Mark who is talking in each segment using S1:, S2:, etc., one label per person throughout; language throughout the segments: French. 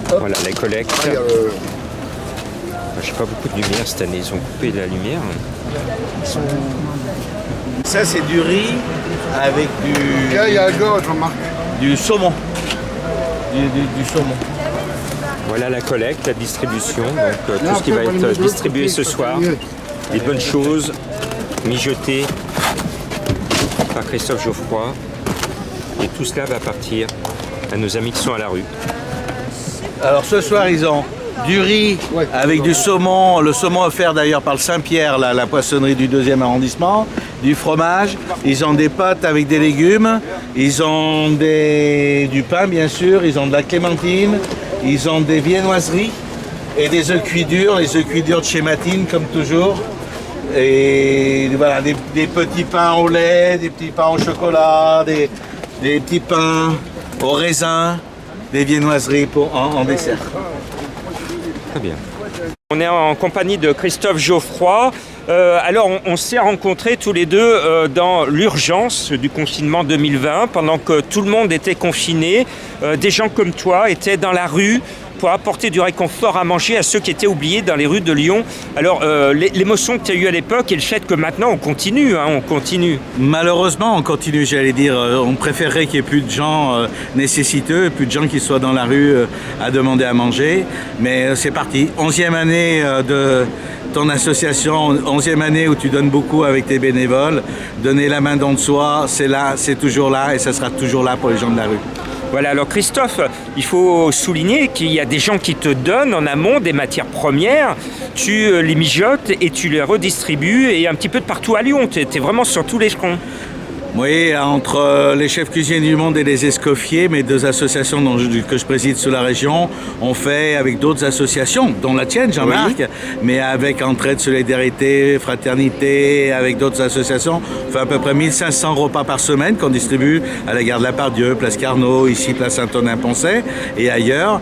S1: Voilà, les collectes.
S2: Ah,
S1: J'ai pas beaucoup de lumière cette année, ils ont coupé la lumière.
S3: Ça, c'est du riz avec
S2: il y a à gauche, Jean-Marc.
S3: du saumon. Du saumon.
S1: Voilà la collecte, la distribution, donc tout ce qui va être distribué ce soir. Les bonnes choses mijotées par Christophe Geoffroy. Et tout cela va partir à nos amis qui sont à la rue.
S3: Alors ce soir, ils ont du riz avec du saumon, le saumon offert d'ailleurs par le Saint-Pierre, la poissonnerie du 2e arrondissement, du fromage, ils ont des pâtes avec des légumes, ils ont du pain bien sûr, ils ont de la clémentine, ils ont des viennoiseries et des œufs cuits durs, les œufs cuits durs de chez Matine comme toujours. Et voilà, des petits pains au lait, des petits pains au chocolat, des petits pains au raisin, des viennoiseries en dessert.
S1: Très bien. On est en compagnie de Christophe Geoffroy. Alors, on s'est rencontrés tous les deux dans l'urgence du confinement 2020, pendant que tout le monde était confiné. Des gens comme toi étaient dans la rue pour apporter du réconfort à manger à ceux qui étaient oubliés dans les rues de Lyon. Alors, l'émotion que tu as eue à l'époque et le fait que maintenant on continue, on continue.
S3: Malheureusement, on continue, j'allais dire. On préférerait qu'il n'y ait plus de gens nécessiteux, plus de gens qui soient dans la rue à demander à manger. Mais c'est parti. 11e année de ton association, 11e année où tu donnes beaucoup avec tes bénévoles. Donner la main don de soi, c'est là, c'est toujours là et ça sera toujours là pour les gens de la rue.
S1: Voilà, alors Christophe, il faut souligner qu'il y a des gens qui te donnent en amont des matières premières, tu les mijotes et tu les redistribues et un petit peu de partout à Lyon, tu es vraiment sur tous les fronts.
S3: Oui, entre les chefs cuisiniers du monde et les escoffiers, mes deux associations que je préside sous la région, on fait avec d'autres associations, dont la tienne, Jean-Marc, mais avec Entraide, Solidarité, Fraternité, avec d'autres associations, on fait à peu près 1500 repas par semaine qu'on distribue à la gare de la Pardieu, place Carnot, ici place Saint-Onin-Poncet et ailleurs.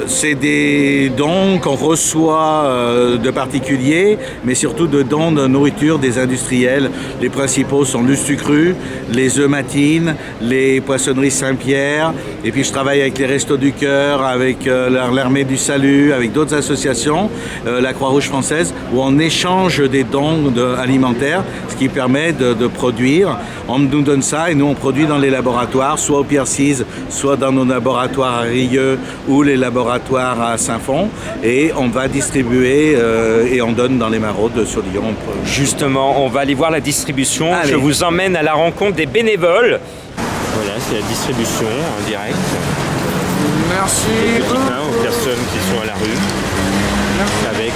S3: C'est des dons qu'on reçoit de particuliers, mais surtout de dons de nourriture des industriels. Les principaux sont Lustucru, les œufs Matine, les poissonneries Saint-Pierre, et puis je travaille avec les Restos du Cœur, avec l'Armée du Salut, avec d'autres associations, la Croix-Rouge française, où on échange des dons alimentaires, ce qui permet de produire. On nous donne ça et nous on produit dans les laboratoires, soit au Pierre-Cise, soit dans nos laboratoires à Rieux ou les laboratoires à Saint-Fond, et on va distribuer et on donne dans les maraudes sur Lyon.
S1: Justement, on va aller voir la distribution.
S3: Allez.
S1: Je vous emmène à la rencontre des bénévoles. Voilà, c'est la distribution en direct.
S2: Merci.
S1: Des petits pains aux personnes qui sont à la rue. Avec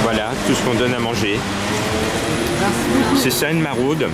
S1: voilà, tout ce qu'on donne à manger. C'est ça une maraude.